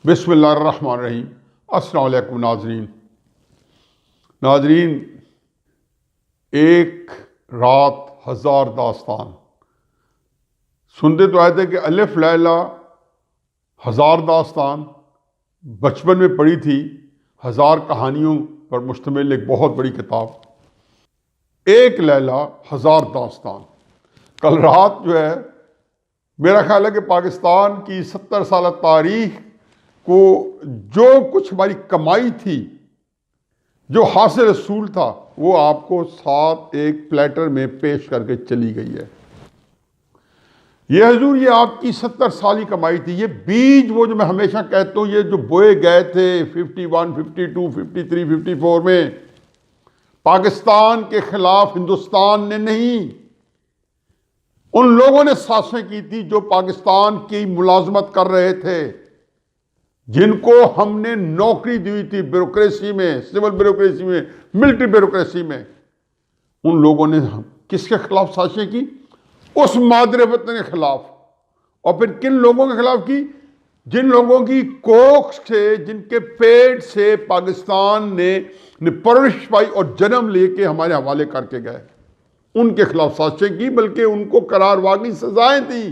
बिस्मिल्लाहिर्रहमानिर्रहीम। अस्सलाम वालेकुम नाजरीन, एक रात हज़ार दास्तान सुनते तो आए थे कि अलिफ लैला हज़ार दास्तान बचपन में पढ़ी थी। हज़ार कहानियों पर मुश्तमिल एक बहुत बड़ी किताब, एक लैला हज़ार दास्तान। कल रात जो है, मेरा ख्याल है कि पाकिस्तान की 70 साल तारीख को जो कुछ हमारी कमाई थी, जो हासिल रसूल था, वो आपको साथ एक प्लेटर में पेश करके चली गई है। ये हजूर, ये आपकी 70 साल की कमाई थी। ये बीज, वो जो मैं हमेशा कहता हूँ, ये जो बोए गए थे 51, 52, 53, 54 में पाकिस्तान के खिलाफ हिंदुस्तान ने नहीं, उन लोगों ने साजिशें की थी जो पाकिस्तान की मुलाजमत कर रहे थे, जिनको हमने नौकरी दी थी ब्यूरोक्रेसी में, सिविल ब्यूरोक्रेसी में, मिलिट्री ब्यूरोक्रेसी में। उन लोगों ने किसके खिलाफ साजिशें की? उस मादरे वतन के खिलाफ। और फिर किन लोगों के खिलाफ की? जिन लोगों की कोख से, जिनके पेट से पाकिस्तान ने परवरिश पाई और जन्म लेके हमारे हवाले करके गए, उनके खिलाफ साजिशें की। बल्कि उनको करार वाकई सजाएं दी,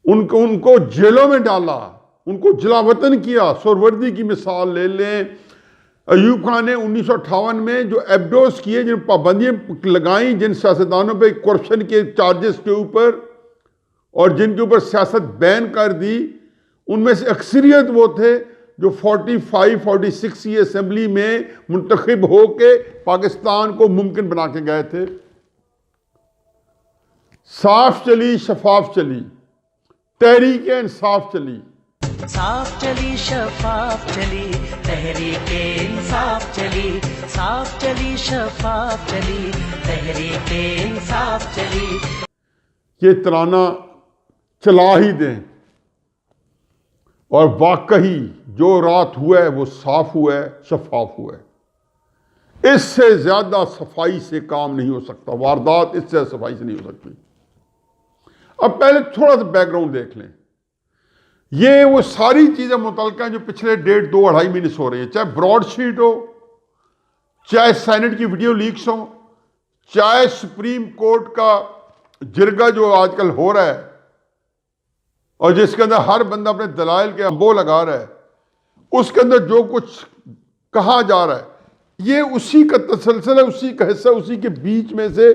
उनको जेलों में डाला, उनको जलावतन किया। सोरवर्दी की मिसाल ले लें। अयूब खान ने 1958 में जो एबडोस किए, जिन पाबंदियां लगाई, जिन सियासतदानों पे करप्शन के चार्जेस के ऊपर और जिनके ऊपर सियासत बैन कर दी, उनमें से अक्सरियत वो थे जो 45, 46 की असेंबली में मुंतखब होके पाकिस्तान को मुमकिन बना के गए थे। साफ चली, शफाफ चली, तहरीक इंसाफ चली, साफ चली, शफाफ चली, तहरीक इंसाफ चली, साफ चली, शफाफ चली, तहरीक इंसाफ चली। ये तराना चला ही दें। और वाकई जो रात हुआ है वो साफ हुआ है, शफाफ हुआ है। इससे ज्यादा सफाई से काम नहीं हो सकता। वारदात इससे सफाई से नहीं हो सकती। अब पहले थोड़ा सा बैकग्राउंड देख लें। ये वो सारी चीजें मुतल्लिका जो पिछले 1.5, 2, 2.5 महीने से हो रही है, चाहे ब्रॉडशीट हो, चाहे सेनेट की वीडियो लीक्स हो, चाहे सुप्रीम कोर्ट का जिरगा जो आजकल हो रहा है और जिसके अंदर हर बंदा अपने दलाइल के अंबो लगा रहा है, उसके अंदर जो कुछ कहा जा रहा है, ये उसी का तसलसल है, उसी का हिस्सा, उसी के बीच में से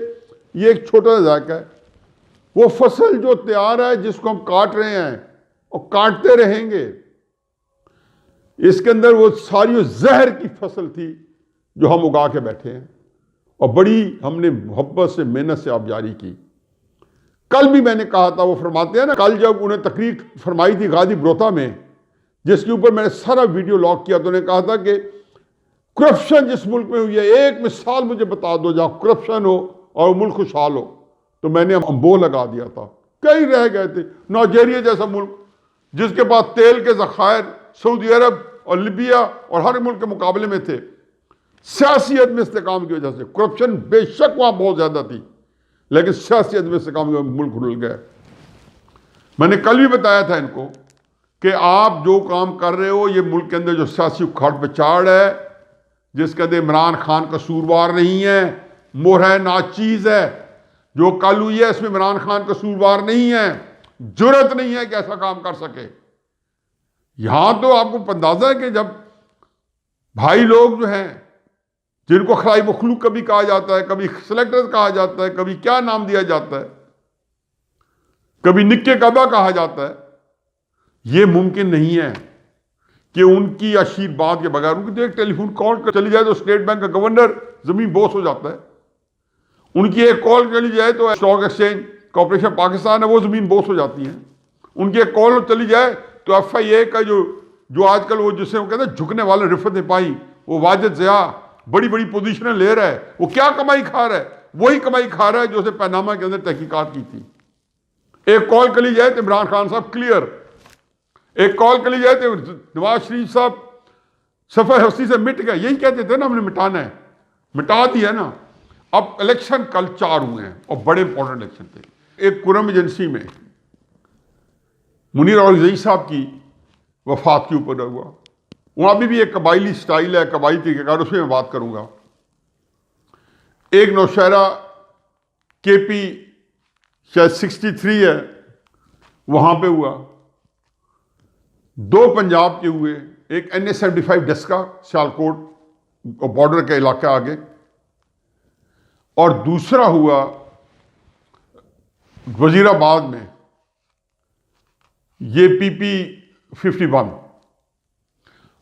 ये एक छोटा सा जायका है। वो फसल जो तैयार है, जिसको हम काट रहे हैं और काटते रहेंगे, इसके अंदर वो सारी वो जहर की फसल थी जो हम उगा के बैठे हैं और बड़ी हमने मोहब्बत से, मेहनत से आबजारी की। कल भी मैंने कहा था, वो फरमाते हैं ना, कल जब उन्हें तकरीर फरमाई थी गादी ब्रोता में, जिसके ऊपर मैंने सारा वीडियो लॉक किया, तो उन्हें कहा था कि करप्शन जिस मुल्क में हुई है, एक मिसाल मुझे बता दो जहां करप्शन हो और मुल्क खुशहाल हो। तो मैंने अंबो लगा दिया था। कई रह गए थे। नाइजीरिया जैसा मुल्क, जिसके पास तेल के ज़खायर सऊदी अरब और लिबिया और हर मुल्क के मुकाबले में थे, सियासी अदम इस्तेकाम की वजह से। करप्शन बेशक वहां बहुत ज्यादा थी, लेकिन सियासी अदम इस्तेकाम में मुल्क रुल गया। मैंने कल भी बताया था इनको कि आप जो काम कर रहे हो, ये मुल्क के अंदर जो सियासी उखाड़ पचाड़ है, जिसके अंदर इमरान खान कसूरवार नहीं है, मोहर नाचीज है। जो कल हुई है, इसमें इमरान खान कसूरवार नहीं है, जुर्रत नहीं है कि ऐसा काम कर सके। यहां तो आपको अंदाजा है कि जब भाई लोग जो हैं, जिनको खलाई मखलूक कभी कहा जाता है, कभी सेलेक्टर कहा जाता है, कभी क्या नाम दिया जाता है, कभी निक्के कबा कहा जाता है, यह मुमकिन नहीं है कि उनकी आशीर्वाद के बगैर, उनकी तो एक टेलीफोन कॉल चली जाए तो स्टेट बैंक का गवर्नर जमीन बोस हो जाता है। उनकी एक कॉल चली जाए तो स्टॉक एक्सचेंज कॉर्पोरेशन पाकिस्तान है, वो जमीन बोस हो जाती है। उनकी एक कॉल चली जाए तो FIA का जो आजकल वो जिसे वो कहते हैं झुकने वाले रिफत पाई, वो वाजिद ज़िया बड़ी बड़ी पोजीशनें ले रहा है, वो क्या कमाई खा रहा है? वही कमाई खा रहा है जो उसे पनामा के अंदर तहकीकात की थी। एक कॉल चली जाए तो इमरान खान साहब क्लियर, एक कॉल चली जाए तो नवाज शरीफ साहब सफर हस्ती से मिट गए। यही कहते थे ना, हमने मिटाना है, मिटा दिया ना। अब इलेक्शन कल 4 हुए हैं और बड़े इंपॉर्टेंट इलेक्शन थे। एक कुरम एजेंसी में मुनीर और जई साहब की वफात के ऊपर हुआ। वहाँ भी एक कबायली स्टाइल है, कबायली तरीक़ेकार, उसमें मैं बात करूँगा। एक नौशहरा KP शायद 63 है, वहाँ पे हुआ। 2 पंजाब के हुए, एक NA-75 डस्का सियालकोट और बॉर्डर के इलाके आगे, और दूसरा हुआ वजीराबाद में, ये PP-51।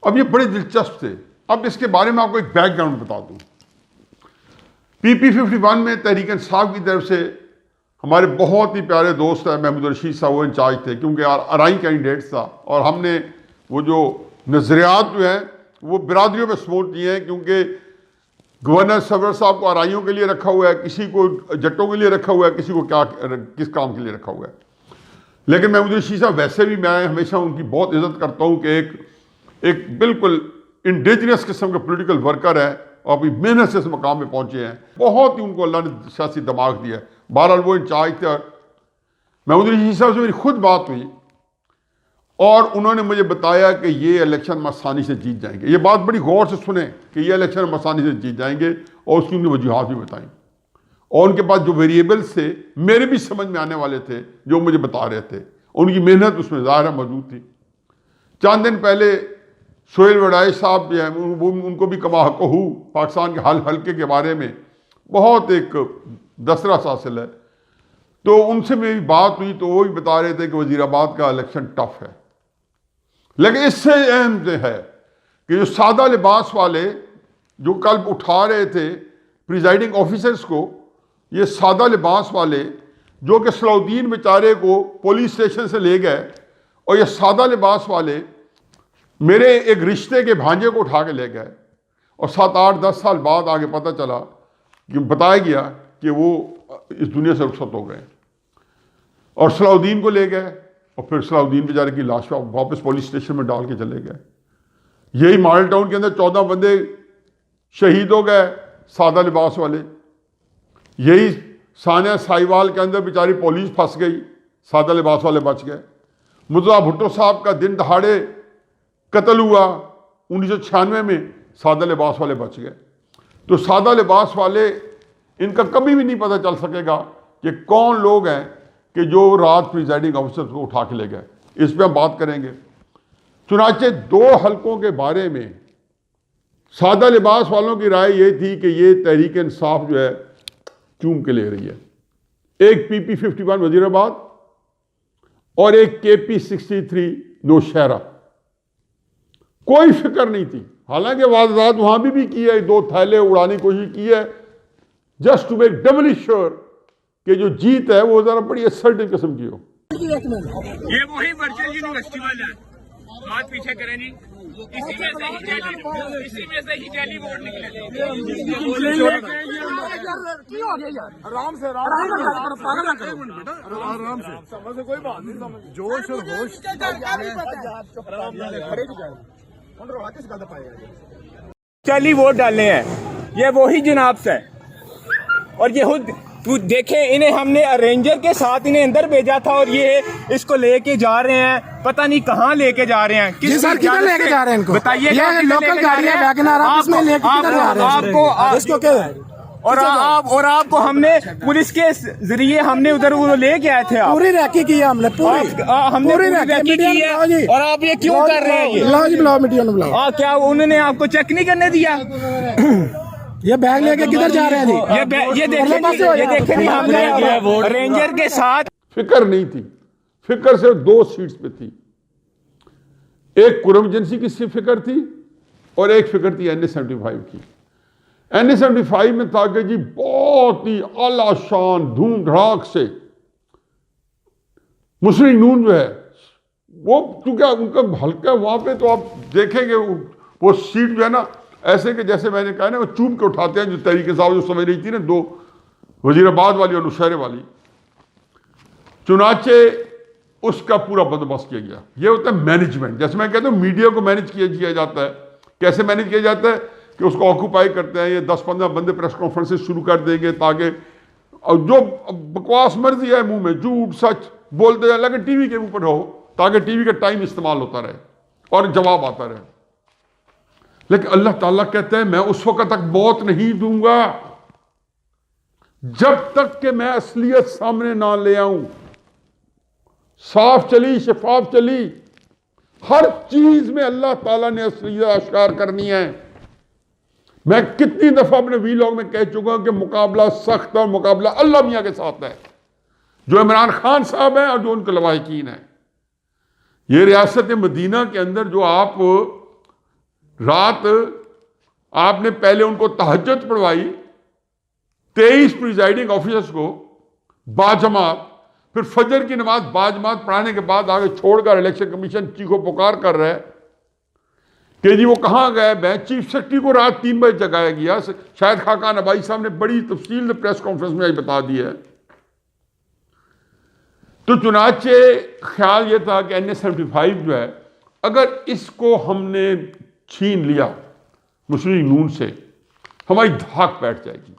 अब ये बड़े दिलचस्प थे। अब इसके बारे में आपको एक बैकग्राउंड बता दूं। PP-51 में तहरीक इंसाफ की तरफ से हमारे बहुत ही प्यारे दोस्त हैं महमूद रशीद साहब, वो इंचार्ज थे, क्योंकि आरआई कैंडिडेट था, और हमने वो जो नजरियात जो हैं वो बिरादरियों में सपोर्ट किए हैं, क्योंकि गवर्नर सरवर साहब को आरआईओं के लिए रखा हुआ है, किसी को जट्टों के लिए रखा हुआ है, किसी को किस काम के लिए रखा हुआ है। लेकिन महमूद रशीद साहब वैसे भी मैं हमेशा उनकी बहुत इज्जत करता हूँ कि एक बिल्कुल इंडिजिनियस किस्म के पॉलिटिकल वर्कर है, और अपनी मेहनत से इस मकाम पे पहुंचे हैं। बहुत ही उनको अल्लाह ने सियासी दिमाग दिया है। बहरहाल वो इंचार्ज थे, और महमूद रशीद साहब से मेरी खुद बात हुई और उन्होंने मुझे बताया कि ये इलेक्शन हम आसानी से जीत जाएंगे। ये बात बड़ी गौर से सुने कि ये इलेक्शन हम आसानी से जीत जाएंगे, और उसकी उनकी वजूहात भी बताई, और उनके पास जो वेरिएबल्स थे मेरे भी समझ में आने वाले थे, जो मुझे बता रहे थे, उनकी मेहनत उसमें ज़ाहिर मौजूद थी। चंद दिन पहले सोहेल वड़ाई साहब जो हैं, उनको भी कमा कहू पाकिस्तान के हल्के के बारे में बहुत एक दसरस हासिल है, तो उनसे मेरी बात हुई तो वो भी बता रहे थे कि वजीराबाद का इलेक्शन टफ है। लेकिन इससे अहम है कि जो सादा लिबास वाले जो कल उठा रहे थे प्रिजाइडिंग ऑफिसर्स को, ये सादा लिबास वाले जो कि सलाउद्दीन बेचारे को पुलिस स्टेशन से ले गए, और ये सादा लिबास वाले मेरे एक रिश्ते के भांजे को उठा के ले गए, और 7, 8, 10 साल बाद आगे पता चला कि बताया गया कि वो इस दुनिया से रुखसत हो गए, और सलाउद्दीन को ले गए, और फिर सलाउद्दीन बेचारे की लाश वापस पुलिस स्टेशन में डाल के चले गए। यही मॉडल टाउन के अंदर 14 बंदे शहीद हो गए सादा लिबास वाले। यही सानिया साहिवाल के अंदर बेचारी पुलिस फंस गई, सादा लिबास वाले बच गए। मुर्तज़ा भुट्टो साहब का दिन दहाड़े कत्ल हुआ 1996 में, सादा लिबास वाले बच गए। तो सादा लिबास वाले, इनका कभी भी नहीं पता चल सकेगा कि कौन लोग हैं कि जो रात प्रिजाइडिंग ऑफिसर को उठा के ले गए। इस पर हम बात करेंगे। चुनाचे 2 हलकों के बारे में सादा लिबास वालों की राय ये थी कि ये तहरीक इंसाफ जो है चूम के ले रही है। एक PP-51 वजीराबाद और एक KP-63 नौशहरा। कोई फिक्र नहीं थी, हालांकि वारदात वहां भी की है, 2 थैले उड़ाने की कोशिश की है, just to make Dabali sure कि जो जीत है वो जरा बड़ी असर्टिव किस्म की हो। ये वही वर्चुअल यूनिवर्सिटी वाला है, हाथ पीछे करें नहीं, इसी में से ही जाली वोट निकले। आराम से पागल ना करो, आराम से समझ, कोई बात नहीं, समझ, जोश और होश। जाली वोट डालने हैं, ये वही जनाब से, और ये खुद तू देखे, इन्हें हमने अरेंजर के साथ इन्हें अंदर भेजा था, और ये इसको लेके जा रहे हैं, पता नहीं कहाँ लेके जा रहे हैं। किस सर किधर लेके जा रहे हैं इनको बताइए। ये लोकल गाड़ी है, वैगन आर इसमें लेके किधर जा रहे हैं आपको, इसको क्या? और आपको हमने पुलिस के जरिए हमने उधर लेके आए थे। पूरी रैकी की है हमने, हमने पूरी रैकी की है, और आप ये क्यों कर रहे हैं? बुलाओ जी, बुलाओ मीडिया में बुलाओ। क्या उन्होंने आपको चेक नहीं करने दिया? ये बैग लेके किधर जा रहे हैं जी? ये देखे नहीं, हमने रेंजर के साथ। फिक्र नहीं थी, फिक्र सिर्फ 2 सीट्स पे थी। एक कुरम एजेंसी की फिक्र थी, और एक फिक्र थी NA-75 की। NA-75 में था कि जी बहुत ही आला शान धूम धड़ाक से मुस्लिम नून जो है वो, क्योंकि उनका हल्का वहां पे, तो आप देखेंगे वो सीट जो है ना, ऐसे कि जैसे मैंने कहा ना, वो चूम के उठाते हैं, जो तरीके साहब जो समझ रही थी ना, 2 वजीराबाद वाली और नौशहरे वाली। चुनाचे उसका पूरा बंदोबस्त किया गया। ये होता है मैनेजमेंट। जैसे मैं कहता हूँ मीडिया को मैनेज किया जाता है। कैसे मैनेज किया जाता है कि उसको ऑक्यूपाई करते हैं, ये 10-15 बंदे प्रेस कॉन्फ्रेंसेस शुरू कर देंगे, ताकि जो बकवास मर्जी है मुंह में झूठ सच बोलते हैं, लेकिन टीवी के ऊपर हो, ताकि टीवी का टाइम इस्तेमाल होता रहे। और जवाब आता रहे। लेकिन अल्लाह ताला कहते हैं मैं उस वक्त तक मौत नहीं दूंगा जब तक कि मैं असलियत सामने ना ले आऊं। साफ चली, शफाफ चली, हर चीज में अल्लाह ताला ने असलियत आश्कार करनी है। मैं कितनी दफा अपने वीलॉग में कह चुका हूं कि मुकाबला सख्त और मुकाबला अल्लाह मियां के साथ है, जो इमरान खान साहब हैं और जो उनके लवाहिकीन हैं। ये रियासत मदीना के अंदर जो आप रात आपने पहले उनको तहज्जुद पढ़वाई 23 प्रिजाइडिंग ऑफिसर्स को बाजमात, फिर फजर की नमाज बाजमात पढ़ाने के बाद आगे छोड़कर इलेक्शन कमीशन चीखो पुकार कर रहा है कि जी वो कहां गए। मैं चीफ सेक्रेटरी को रात 3 बजे जगाया गया, शायद खाकान अबाई साहब ने बड़ी तफसील से प्रेस कॉन्फ्रेंस में आज बता दी है। तो चुनाचे ख्याल ये था कि NA-75 जो है अगर इसको हमने छीन लिया मुस्लिम लीग नून से, हमारी धाक बैठ जाएगी।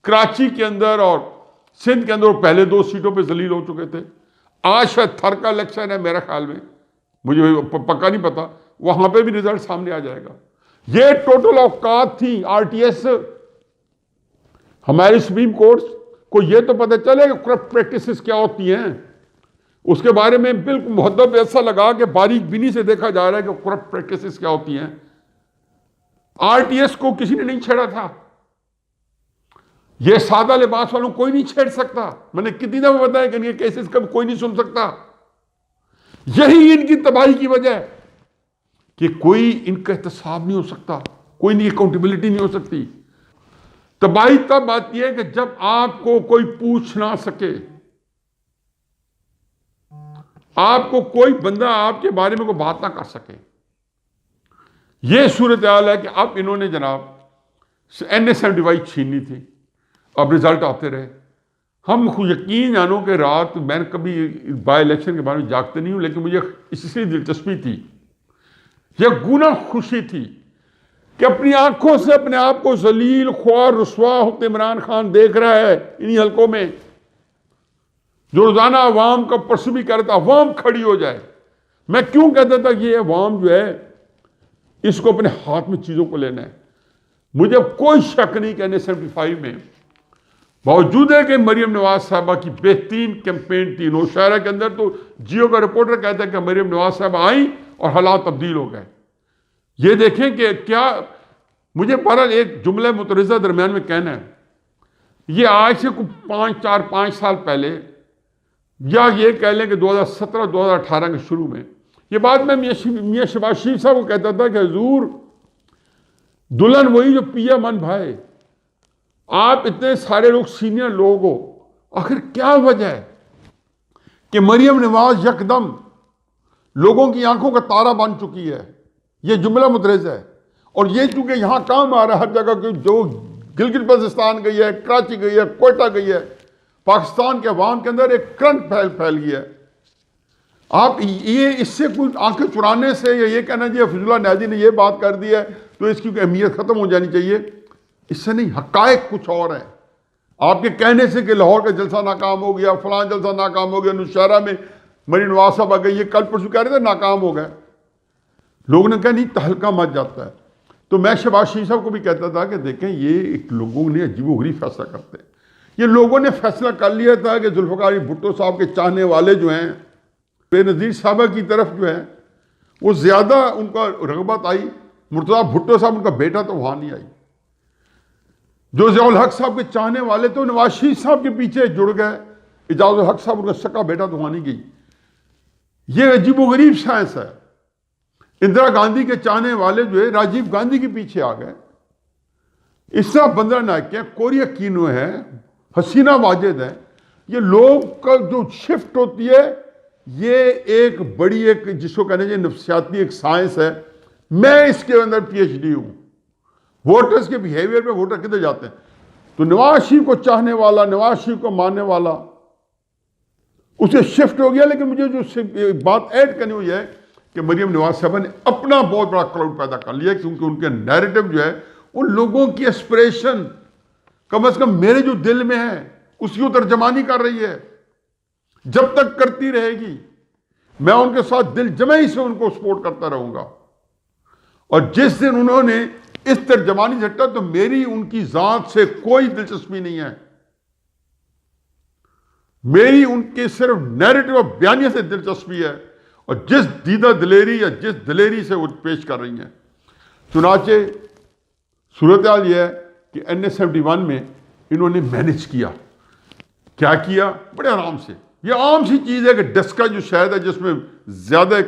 कराची के अंदर और सिंध के अंदर वो पहले 2 सीटों पे जलील हो चुके थे। आज शायद थर का इलेक्शन है मेरे ख्याल में, मुझे पक्का नहीं पता, वहां पे भी रिजल्ट सामने आ जाएगा। ये टोटल औकात थी RTS। हमारे सुप्रीम कोर्ट को ये तो पता चले कि करप्ट प्रैक्टिसेस क्या होती हैं, उसके बारे में बिल्कुल मुहद्दब ऐसा लगा कि बारीक बीनी से देखा जा रहा है कि करप्ट प्रैक्टिसेस क्या होती हैं। RTS को किसी ने नहीं छेड़ा था, ये सादा लिबास वालों कोई नहीं छेड़ सकता। मैंने कितनी दफा बताया कि इनके केसेस का कोई नहीं सुन सकता। यही इनकी तबाही की वजह है कि कोई इनका एहतसाब नहीं हो सकता, कोई इनकी अकाउंटेबिलिटी नहीं हो सकती। तबाही तब आती है कि जब आपको कोई पूछ ना सके, आपको कोई बंदा आपके बारे में कोई बात ना कर सके। यह सूरत हाल है कि अब इन्होंने जनाब NA-75 छीननी थी। अब रिजल्ट आते रहे, हम यकीन जानो कि रात मैंने कभी बाय इलेक्शन के बारे में जागते नहीं हूं, लेकिन मुझे इसलिए दिलचस्पी थी, यह गुना खुशी थी कि अपनी आंखों से अपने आप को जलील ख्वार रुसवा होते इमरान खान देख रहा है इन्हीं हलकों में, जो रोजाना अवाम का परसू भी करता अवाम खड़ी हो जाए। मैं क्यों कहता था कि ये अवाम जो है इसको अपने हाथ में चीजों को लेना है। मुझे कोई शक नहीं कि NA-75 में बावजूद है कि मरियम नवाज साहबा की बेहतरीन कैंपेन थी। नौशहरा के अंदर तो जियो का रिपोर्टर कहता है कि मरियम नवाज साहबा आई और हालात तब्दील हो गए। ये देखें कि क्या, मुझे बहरहाल एक जुमला मुतरज़ा दरमियान में कहना है, ये आज से कुछ 5 साल पहले, या ये कह लें कि 2017-2018 के शुरू में, ये बात मैं मियां शहबाज शरीफ साहब को कहता था कि हुजूर दुल्हन वही जो पिया मन भाई, आप इतने सारे लोग सीनियर लोग हो, आखिर क्या वजह है कि मरियम नवाज यकदम लोगों की आंखों का तारा बन चुकी है। ये जुमला मुदरज है, और ये चूंकि यहां काम आ रहा है हर जगह की, जो गिलगित बल्तिस्तान गई है, कराची गई है, कोयटा गई है, पाकिस्तान के अवाम के अंदर एक करंट फैल गई है। आप ये इससे कुछ आंखें चुराने से या ये कहना जी हफीजुल्लाह न्याजी ने ये बात कर दी है तो इसकी अहमियत खत्म हो जानी चाहिए, इससे नहीं। हकायक कुछ और है। आपके कहने से कि लाहौर का जलसा नाकाम हो गया, फलां जलसा नाकाम हो गया, नौशहरा में मरीन नवाज साहब आ गई, ये कल परसों कह रहे थे नाकाम हो गए, लोगों ने कहा नहीं तहलका मच जाता है। तो मैं शहबाज शरीफ साहब को भी कहता था कि देखें ये एक लोगों ने अजीबोगरीब फैसला करते हैं। ये लोगों ने फैसला कर लिया था कि जुल्फ़िकार भुट्टो साहब के चाहने वाले जो हैं, बेनज़ीर साहबा की तरफ जो है वो ज़्यादा उनका रग़बत आई, मुर्तज़ा भुट्टो साहब उनका बेटा तो वहाँ नहीं आई। जो ज़ियाउल हक साहब के चाहने वाले तो नवाज शरीफ साहब के पीछे जुड़ गए, इजाज़ुल हक साहब उनका सक्का बेटा तो वहाँ नहीं गई। ये अजीबोगरीब साइंस है। इंदिरा गांधी के चाहने वाले जो है राजीव गांधी के पीछे आ गए। इस तरह बंदरा नायक है, कोरिया कीनो है, हसीना वाजिद है। ये लोग का जो शिफ्ट होती है, ये एक बड़ी एक जिसको कहने चाहिए नफ्सियाती एक साइंस है। मैं इसके अंदर PhD हूं। वोटर्स के बिहेवियर पे वोटर किधर जाते हैं, तो नवाज शरीफ को चाहने वाला, नवाज शरीफ को मानने वाला उसे शिफ्ट हो गया। लेकिन मुझे जो बात ऐड करनी हुई है कि मरियम नवाज साहब ने अपना बहुत बड़ा क्राउड पैदा कर लिया, क्योंकि उनके नैरेटिव जो है उन लोगों की एस्पिरेशन कम से कम मेरे जो दिल में है उसकी तर्जमानी कर रही है। जब तक करती रहेगी मैं उनके साथ दिल जमाई से उनको सपोर्ट करता रहूंगा। और जिस दिन उन्होंने इस तर्जमानी झट्टा, तो मेरी उनकी जात से कोई दिलचस्पी नहीं है, मेरी उनके सिर्फ नैरेटिव और बयानिया से दिलचस्पी है, और जिस दीदा दिलेरी या जिस दिलेरी से वो पेश कर रही हैं। चुनाचे सूरत हाल यह है कि NA-71 में इन्होंने मैनेज किया। क्या किया? बड़े आराम से। यह आम सी चीज़ है कि डस्का जो शहर है जिसमें ज़्यादा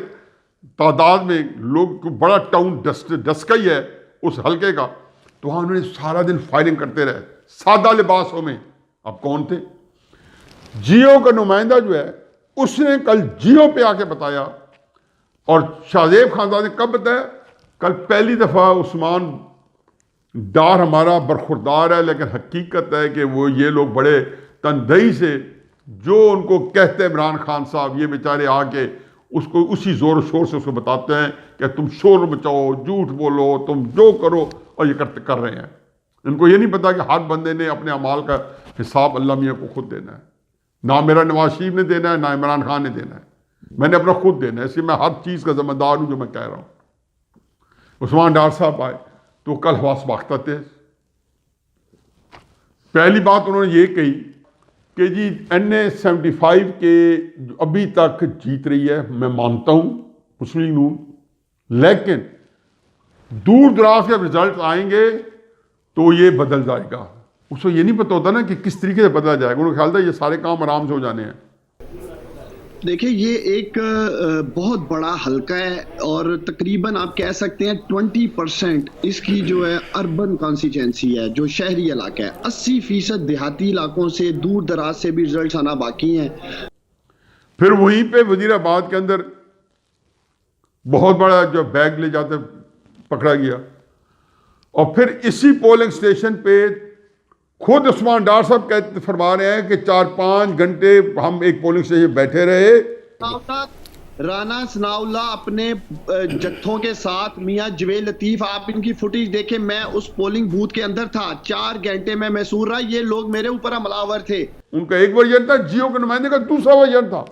तादाद में लोग, बड़ा टाउन डस्का ही है उस हल्के का, तो वहाँ उन्होंने सारा दिन फायरिंग करते रहे सादा लिबासों में। अब कौन थे? जियो का नुमाइंदा जो है उसने कल जियो पे आके बताया, और शाहजेब खानदान ने कब बताया? कल पहली दफ़ा उस्मान डार हमारा बरखुरदार है, लेकिन हकीकत है कि वो ये लोग बड़े तनदही से जो उनको कहते हैं इमरान खान साहब, ये बेचारे आके उसको उसी जोर शोर से उसको बताते हैं कि तुम शोर मचाओ, झूठ बोलो, तुम जो करो, और ये कर रहे हैं। इनको ये नहीं पता कि हर बंदे ने अपने अमाल का हिसाब अल्लाह मियाँ को खुद देना है। ना मेरा नवाज शरीफ ने देना है, ना इमरान खान ने देना है, मैंने अपना खुद देना है। इसलिए मैं हर चीज़ का जिम्मेदार हूँ जो मैं कह रहा हूँ। उस्मान डार साहब आए तो कल हवास बाख्ता थे। पहली बात उन्होंने ये कही कि जी NA-75 के अभी तक जीत रही है, मैं मानता हूँ मुस्लिम नून, लेकिन दूर दराज के रिजल्ट आएंगे तो ये बदल जाएगा। उसको ये नहीं पता होता ना कि किस तरीके से बदला जाएगा। उन्हें ख्याल था ये सारे काम आराम से हो जाने हैं। देखिए, ये एक बहुत बड़ा हल्का है, और तकरीबन आप कह सकते हैं 20% इसकी जो है अर्बन कॉन्स्टिट्यूंसी है, जो शहरी इलाका है। 80% देहाती इलाकों से, दूर दराज से भी रिजल्ट आना बाकी हैं। फिर वहीं पे वजीराबाद के अंदर बहुत बड़ा जो बैग ले जाते पकड़ा गया, और फिर इसी पोलिंग स्टेशन पे खुद उस्मान डार साहब कहते फरमा रहे हैं कि 4-5 घंटे हम एक पोलिंग स्टेशन बैठे रहे। राना सनाउल्लाह अपने जत्थों के साथ, मियां जवेद लतीफ, आप इनकी फुटेज देखें, मैं उस पोलिंग बूथ के अंदर था, 4 घंटे में महसूस रहा ये लोग मेरे ऊपर हमलावर थे। उनका एक वर्जन था, जियो के नुमाइंदे का दूसरा वर्जन था।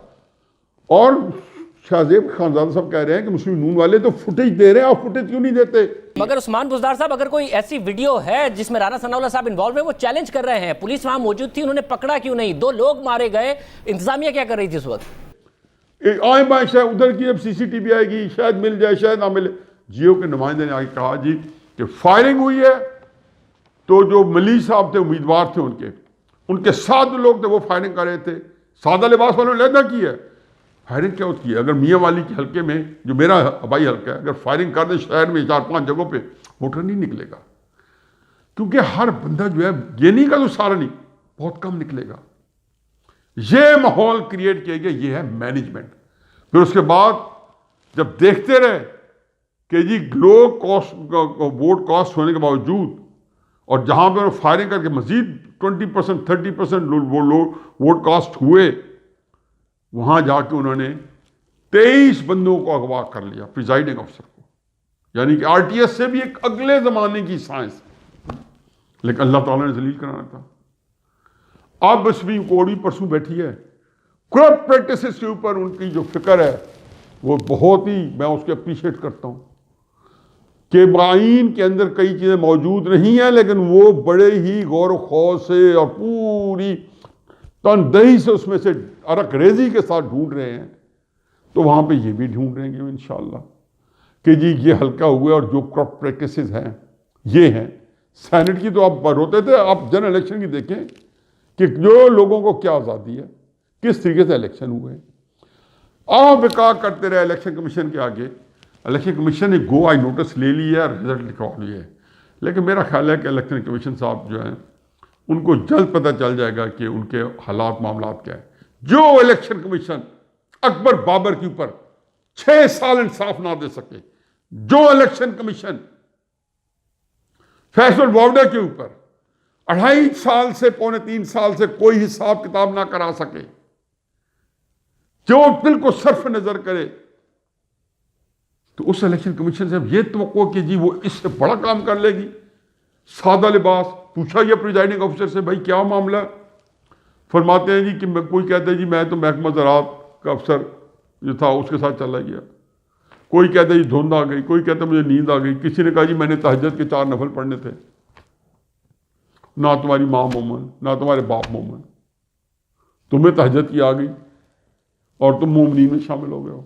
और शाहजेब खानजादा साहब कह रहे हैं कि मुस्लिम नून वाले तो फुटेज दे रहे हैं, आप फुटेज क्यों नहीं देते? मगर उस्मान बुज़दार साहब, अगर कोई ऐसी वीडियो है जिसमें राना सनाउल्लाह साहब इन्वॉल्व है, वो चैलेंज कर रहे हैं, पुलिस वहां मौजूद थी, उन्होंने पकड़ा क्यों नहीं? 2 लोग मारे गए, इंतजामिया क्या कर रही थी उस वक्त? आए बाएं शायद उधर की अब CCTV आएगी, शायद मिल जाए, शायद ना मिले। जियो के नुमाइंदे ने आगे कहा जी कि फायरिंग हुई है, तो जो मली साहब थे, उम्मीदवार थे, उनके साथ जो लोग थे वो फायरिंग कर रहे थे। सादा लिबास वालों ने लहदा की है। फायरिंग क्या होती है? अगर मियाँ वाली के हल्के में, जो मेरा हवाई हल्का है, अगर फायरिंग कर दे शहर में 4-5 जगहों पे, वोटर नहीं निकलेगा, क्योंकि हर बंदा जो है, ये नहीं का तो सारा नहीं, बहुत कम निकलेगा। ये माहौल क्रिएट किया गया, ये है मैनेजमेंट। फिर उसके बाद जब देखते रहे कि जी लो कॉस्ट वोट कॉस्ट होने के बावजूद, और जहां पर फायरिंग करके मजीद 20% 30% वो लोग वोट कास्ट हुए, वहां जाके उन्होंने 23 बंदों को अगवा कर लिया, प्रिजाइडिंग अफसर को, यानी कि RTS से भी एक अगले जमाने की साइंस। लेकिन अल्लाह ताला ने जलील कराना था। अब सुप्रीम कोर्ट भी परसों बैठी है, करप्ट प्रैक्टिसेस के ऊपर उनकी जो फिक्र है वो बहुत ही, मैं उसके अप्रिशिएट करता हूँ कि आइन के अंदर कई चीज़ें मौजूद नहीं हैं, लेकिन वो बड़े ही गौर व खौफ से और पूरी तनदही से उसमें से अरक रेजी के साथ ढूंढ रहे हैं। तो वहाँ पे ये भी ढूंढ रहेंगे इंशाअल्लाह कि जी ये हल्का हुए, और जो करप्ट प्रैक्टिसेस हैं ये हैं। सेनेट की तो आप रोते थे, आप जनरल इलेक्शन की देखें कि जो लोगों को क्या आज़ादी है, किस तरीके से इलेक्शन हुए। आप बेकार करते रहे इलेक्शन कमीशन के आगे। इलेक्शन कमीशन ने गो आई नोटिस ले लिया है, रिजल्ट लिखवा लिया है, लेकिन मेरा ख्याल है कि इलेक्शन कमीशन साहब जो हैं उनको जल्द पता चल जाएगा कि उनके हालात मामलात क्या है। जो इलेक्शन कमीशन अकबर बाबर के ऊपर 6 साल इंसाफ ना दे सके, जो इलेक्शन कमीशन फैसल वावडा के ऊपर 2.5 साल से 2.25 साल से कोई हिसाब किताब ना करा सके, जो बिल्कुल सर्फ नजर करे, तो उस इलेक्शन कमीशन से ये तवक्को कि जी वो इससे बड़ा काम कर लेगी। सादा लिबास पूछा गया प्रिजाइडिंग ऑफिसर से, भाई क्या मामला? फरमाते हैं जी कि कोई कहता है जी मैं तो महकमा ज़राअत का अफसर जो था उसके साथ चला गया। कोई कहता जी धुंध आ गई, कोई कहता मुझे नींद आ गई, किसी ने कहा जी मैंने तहज्जुद के 4 नफल पढ़ने थे। ना तुम्हारी माँ मोमन, ना तुम्हारे बाप मोमन, तुम्हें तहज्जुद की आ गई और तुम मोमिनीन में शामिल हो गए हो।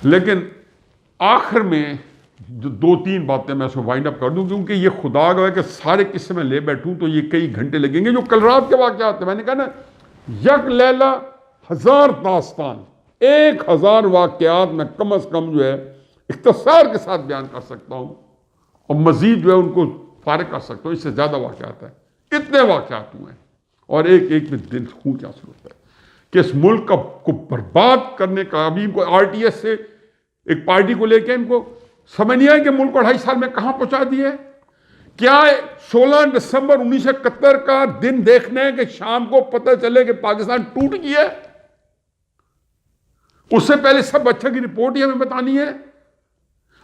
लेकिन आखिर में जो 2-3 बातें मैं उसको वाइंड अप कर दूं, क्योंकि ये खुदा गवाह के सारे किस्से में ले बैठूं तो ये कई घंटे लगेंगे। जो कल रात के वाक़यात थे, मैंने कहा ना, यक लैला 1000 दास्तान, 1000 वाक़यात मैं कम अज़ कम जो है इख्तिसार के साथ बयान कर सकता हूँ और मज़ीद जो है उनको फारिग कर सकता हूँ। इससे ज़्यादा वाक़यात है, इतने वाक़यात हुए हैं और एक एक में दिल खून क्या असर होता है कि इस मुल्क को बर्बाद करने का। अभी इनको RTS से एक पार्टी को लेकर इनको समझ नहीं आया कि मुल्क को 2.5 साल में कहां पहुंचा दिया है। क्या 16 दिसंबर 1971 का दिन देखने के शाम को पता चले कि पाकिस्तान टूट गया है, उससे पहले सब अच्छा की रिपोर्ट ही हमें बतानी है।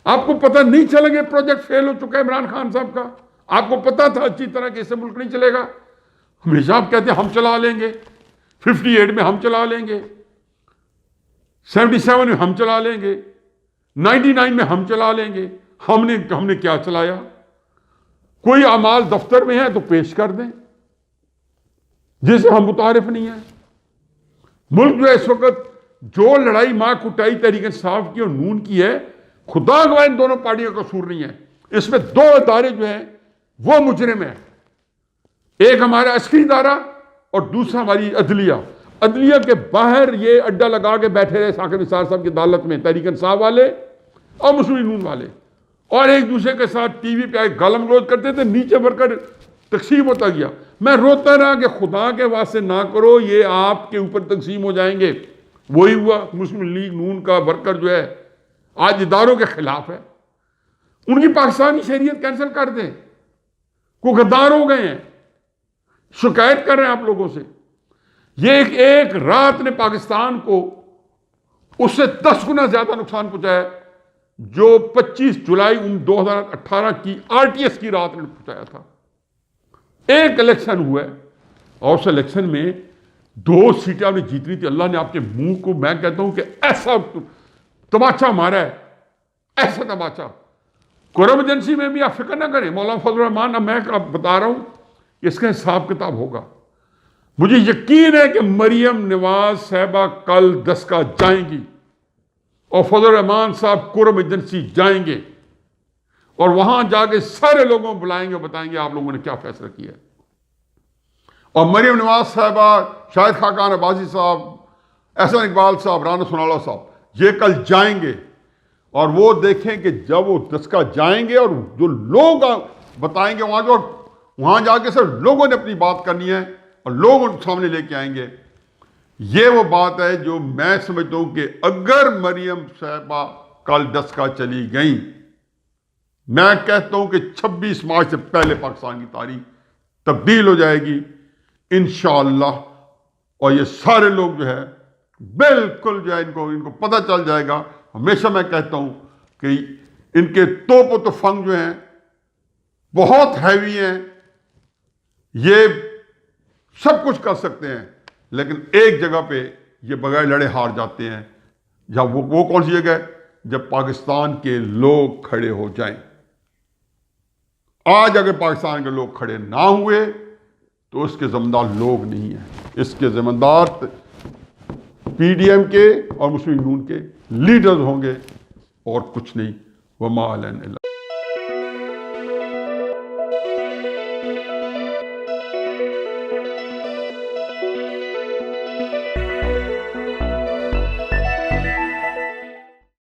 आपको पता नहीं चलेगा प्रोजेक्ट फेल हो चुका है इमरान खान साहब का, आपको पता था अच्छी तरह कि इससे मुल्क नहीं चलेगा। हमेशा आप कहते हैं हम चला लेंगे, 58 में हम चला लेंगे, 77 में हम चला लेंगे, 99 में हम चला लेंगे। हमने क्या चलाया? कोई अमाल दफ्तर में है तो पेश कर दें जिसे हम मुतारिफ नहीं है। मुल्क जो इस वक्त जो लड़ाई मां कुटाई तहरीक इंसाफ की और नून की है, खुदा गवाह इन दोनों पार्टियों का कसूर नहीं है। इसमें 2 इदारे जो हैं वो मुजरिम है, एक हमारा अस्करी इदारा और दूसरा हमारी अदलिया। अदलिया के बाहर ये अड्डा लगा के बैठे रहे साकिब निसार साहब की अदालत में तहरीक इंसाफ वाले और मुस्लिम नून वाले, और एक दूसरे के साथ टीवी पे आए गालम गलौज करते थे, नीचे बढ़कर तकसीम होता गया। मैं रोता रहा कि खुदा के वास्ते ना करो, ये आपके ऊपर तकसीम हो जाएंगे। वही हुआ। मुस्लिम लीग नून का वर्कर जो है आज इदारों के खिलाफ है, उनकी पाकिस्तानी शरीयत कैंसिल कर दें, वो गद्दार हो गए हैं, शिकायत कर रहे हैं आप लोगों से। ये एक रात ने पाकिस्तान को उससे 10 गुना ज्यादा नुकसान पहुंचाया जो 25 जुलाई 2018 की RTS की रात ने पहुंचाया था। एक इलेक्शन हुआ और उस इलेक्शन में 2 सीटें आपने जीतनी थी। अल्लाह ने आपके मुंह को, मैं कहता हूं कि ऐसा तमाचा मारा है, ऐसा तमाचा। कुरम एजेंसी में भी आप फिक्र ना करें, मौलाना फजल रहमान, अब मैं बता रहा हूं इसका हिसाब किताब होगा। मुझे यकीन है कि मरियम नवाज साहबा कल 10 का जाएंगी और फजल रहमान साहब कुरम एजेंसी जाएंगे और वहां जाके सारे लोगों को बुलाएंगे और बताएंगे आप लोगों ने क्या फैसला किया। और मरियम नवाज साहबा, शाहिद खाकान अब्बासी साहब, एहसन इकबाल साहब, राना सुनाला साहब, ये कल जाएंगे और वो देखें कि जब वो 10 का जाएंगे और जो लोग बताएंगे वहां जाके सर लोगों ने अपनी बात करनी है और लोग उनके सामने लेके आएंगे। ये वो बात है जो मैं समझता हूं कि अगर मरियम साहबा कल 10 का चली गई, मैं कहता हूं कि 26 मार्च से पहले पाकिस्तान की तारीख तब्दील हो जाएगी इंशाअल्लाह। और ये सारे लोग जो है बिल्कुल जो है इनको पता चल जाएगा। हमेशा मैं कहता हूं कि इनके तोप और तफंग जो हैं बहुत हैवी हैं, ये सब कुछ कर सकते हैं, लेकिन एक जगह पे ये बगैर लड़े हार जाते हैं। जब वो कौन सी जगह है? जब पाकिस्तान के लोग खड़े हो जाएं। आज अगर पाकिस्तान के लोग खड़े ना हुए तो इसके जिम्मेदार लोग नहीं हैं, इसके जिम्मेदार PDM के और मुस्लिम नून के लीडर्स होंगे और कुछ नहीं। वमा अलैना